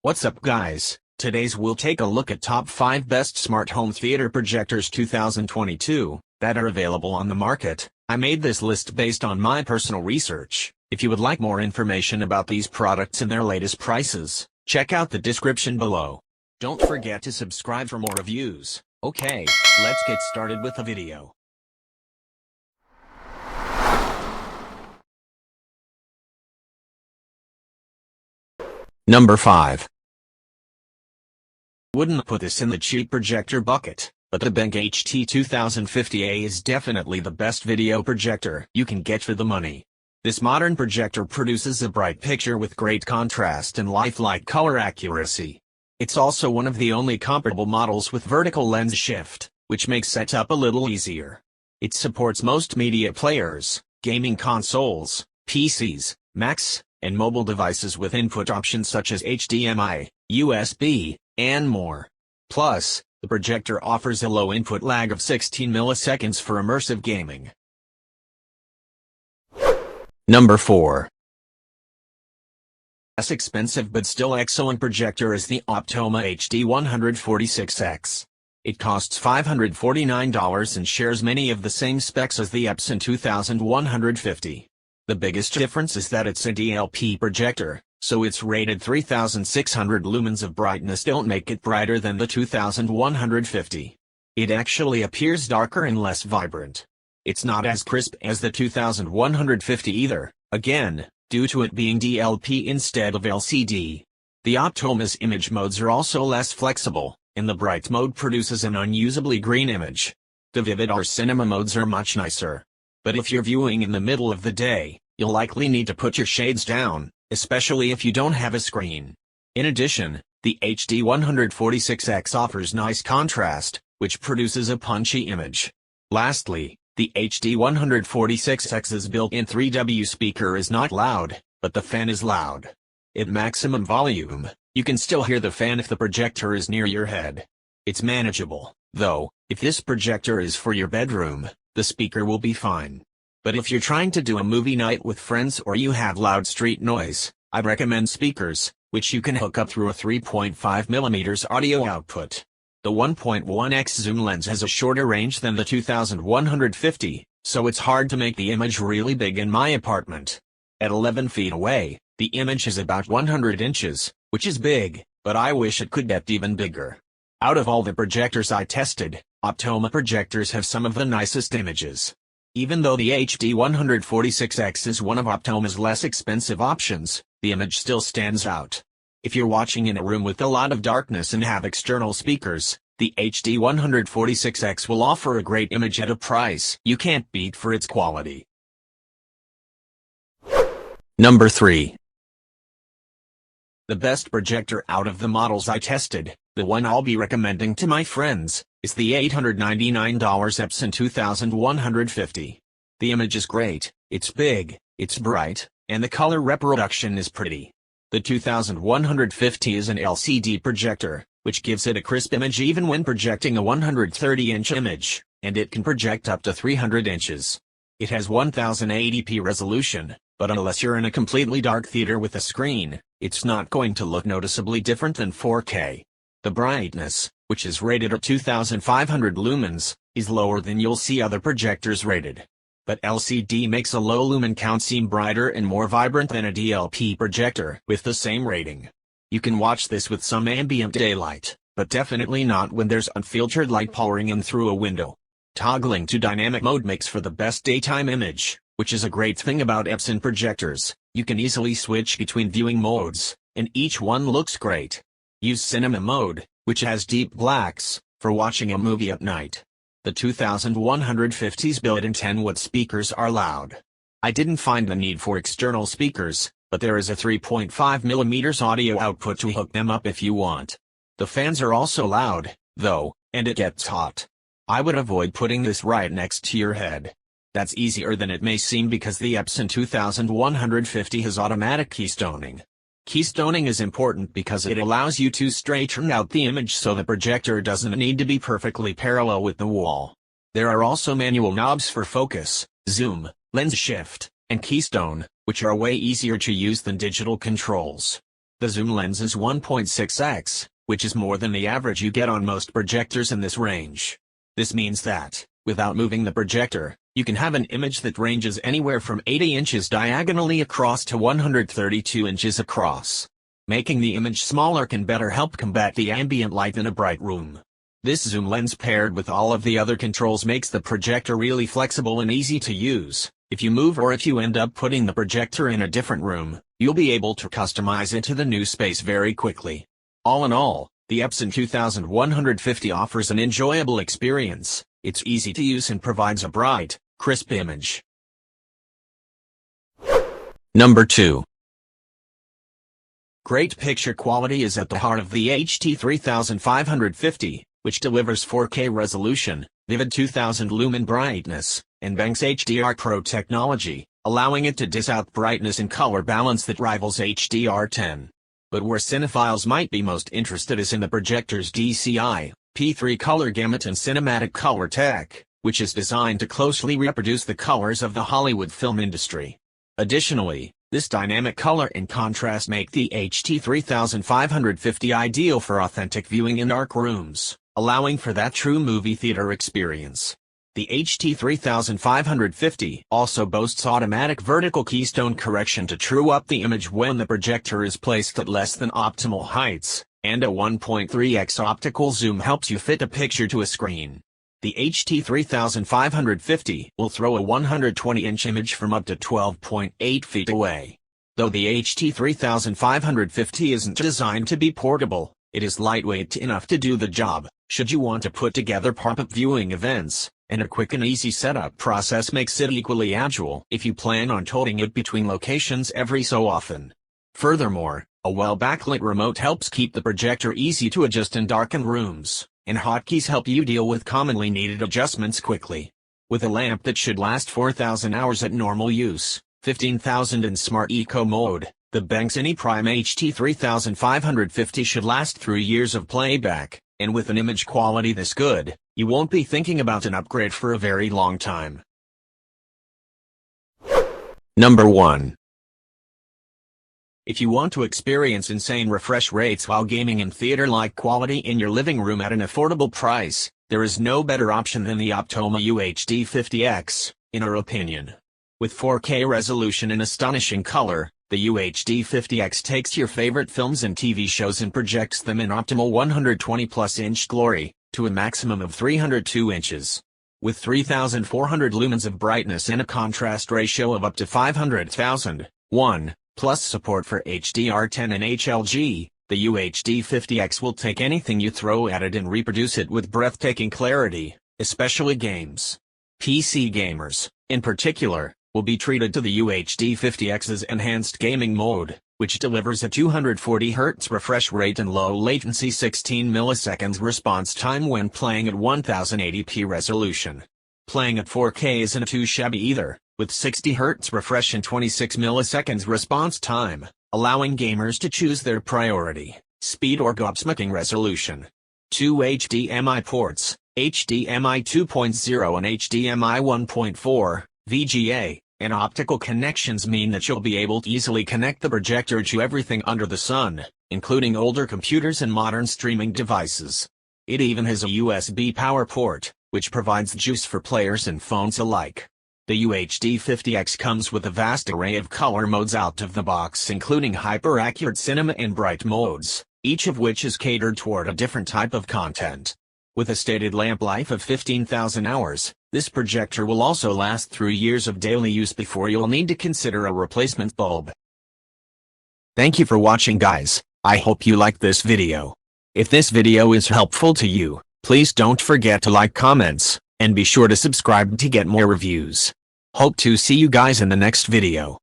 What's up guys, today's we'll take a look at top 5 best smart home theater projectors 2022, that are available on the market. I made this list based on my personal research. If you would like more information about these products and their latest prices, check out the description below. Don't forget to subscribe for more reviews. Okay, let's get started with the video. Number 5. Wouldn't put this in the cheap projector bucket, but the Benq HT2050A is definitely the best video projector you can get for the money. This modern projector produces a bright picture with great contrast and lifelike color accuracy. It's also one of the only comparable models with vertical lens shift, which makes setup a little easier. It supports most media players, gaming consoles, PCs, Macs, and mobile devices with input options such as HDMI, USB, and more. Plus, the projector offers a low input lag of 16 milliseconds for immersive gaming. Number 4. Less expensive but still excellent projector is the Optoma HD146X. It costs $549 and shares many of the same specs as the Epson 2150. The biggest difference is that it's a DLP projector, so its rated 3600 lumens of brightness don't make it brighter than the 2150. It actually appears darker and less vibrant. It's not as crisp as the 2150 either, again, due to it being DLP instead of LCD. The Optoma's image modes are also less flexible, and the bright mode produces an unusably green image. The vivid or cinema modes are much nicer. But if you're viewing in the middle of the day, you'll likely need to put your shades down, especially if you don't have a screen. In addition, the HD146X offers nice contrast, which produces a punchy image. Lastly, the HD146X's built-in 3W speaker is not loud, but the fan is loud. At maximum volume, you can still hear the fan if the projector is near your head. It's manageable, though. If this projector is for your bedroom, the speaker will be fine. But if you're trying to do a movie night with friends or you have loud street noise, I'd recommend speakers, which you can hook up through a 3.5mm audio output. The 1.1x zoom lens has a shorter range than the 2150, so it's hard to make the image really big in my apartment. At 11 feet away, the image is about 100 inches, which is big, but I wish it could get even bigger. Out of all the projectors I tested, Optoma projectors have some of the nicest images. Even though the HD146X is one of Optoma's less expensive options, the image still stands out. If you're watching in a room with a lot of darkness and have external speakers, the HD146X will offer a great image at a price you can't beat for its quality. Number 3. The best projector out of the models I tested, the one I'll be recommending to my friends, is the $899 Epson 2150. The image is great, it's big, it's bright, and the color reproduction is pretty. The 2150 is an LCD projector, which gives it a crisp image even when projecting a 130-inch image, and it can project up to 300 inches. It has 1080p resolution, but unless you're in a completely dark theater with a screen, it's not going to look noticeably different than 4K. The brightness, which is rated at 2500 lumens, is lower than you'll see other projectors rated. But LCD makes a low lumen count seem brighter and more vibrant than a DLP projector with the same rating. You can watch this with some ambient daylight, but definitely not when there's unfiltered light pouring in through a window. Toggling to dynamic mode makes for the best daytime image, which is a great thing about Epson projectors. You can easily switch between viewing modes, and each one looks great. Use cinema mode, which has deep blacks, for watching a movie at night. The 2150's built-in 10-watt speakers are loud. I didn't find the need for external speakers, but there is a 3.5mm audio output to hook them up if you want. The fans are also loud, though, and it gets hot. I would avoid putting this right next to your head. That's easier than it may seem because the Epson 2150 has automatic keystoning. Keystoning is important because it allows you to straighten out the image so the projector doesn't need to be perfectly parallel with the wall. There are also manual knobs for focus, zoom, lens shift, and keystone, which are way easier to use than digital controls. The zoom lens is 1.6x, which is more than the average you get on most projectors in this range. This means that, without moving the projector, you can have an image that ranges anywhere from 80 inches diagonally across to 132 inches across. Making the image smaller can better help combat the ambient light in a bright room. This zoom lens paired with all of the other controls makes the projector really flexible and easy to use. If you move or if you end up putting the projector in a different room, you'll be able to customize it to the new space very quickly. All in all, the Epson 2150 offers an enjoyable experience. It's easy to use and provides a bright, crisp image. Number 2. Great picture quality is at the heart of the HT 3550, which delivers 4K resolution, vivid 2000 lumen brightness, and Banks HDR Pro technology, allowing it to dish out brightness and color balance that rivals HDR10. But where cinephiles might be most interested is in the projector's DCI, P3 color gamut and cinematic color tech, which is designed to closely reproduce the colors of the Hollywood film industry. Additionally, this dynamic color and contrast make the HT 3550 ideal for authentic viewing in dark rooms, allowing for that true movie theater experience. The HT 3550 also boasts automatic vertical keystone correction to true up the image when the projector is placed at less than optimal heights, and a 1.3x optical zoom helps you fit a picture to a screen. The HT 3550 will throw a 120-inch image from up to 12.8 feet away. Though the HT 3550 isn't designed to be portable, it is lightweight enough to do the job, should you want to put together pop-up viewing events, and a quick and easy setup process makes it equally agile if you plan on toting it between locations every so often. Furthermore, a well-backlit remote helps keep the projector easy to adjust in darkened rooms, and hotkeys help you deal with commonly needed adjustments quickly. With a lamp that should last 4,000 hours at normal use, 15,000 in Smart Eco mode, the Banks AnyPrime HT 3550 should last through years of playback, and with an image quality this good, you won't be thinking about an upgrade for a very long time. Number 1. If you want to experience insane refresh rates while gaming in theater-like quality in your living room at an affordable price, there is no better option than the Optoma UHD 50X, in our opinion. With 4K resolution and astonishing color, the UHD 50X takes your favorite films and TV shows and projects them in optimal 120-plus-inch glory, to a maximum of 302 inches. With 3,400 lumens of brightness and a contrast ratio of up to 500,000, plus support for HDR10 and HLG, the UHD 50X will take anything you throw at it and reproduce it with breathtaking clarity, especially games. PC gamers, in particular, will be treated to the UHD 50X's enhanced gaming mode, which delivers a 240 Hz refresh rate and low latency 16 milliseconds response time when playing at 1080p resolution. Playing at 4K isn't too shabby either, with 60 Hz refresh and 26 milliseconds response time, allowing gamers to choose their priority, speed or gobsmacking resolution. 2 HDMI ports, HDMI 2.0 and HDMI 1.4, VGA, and optical connections mean that you'll be able to easily connect the projector to everything under the sun, including older computers and modern streaming devices. It even has a USB power port, which provides juice for players and phones alike. The UHD 50X comes with a vast array of color modes out of the box, including hyper-accurate cinema and bright modes, each of which is catered toward a different type of content. With a stated lamp life of 15,000 hours, this projector will also last through years of daily use before you'll need to consider a replacement bulb. Thank you for watching, guys. I hope you liked this video. If this video is helpful to you, please don't forget to like, comments, and be sure to subscribe to get more reviews. Hope to see you guys in the next video.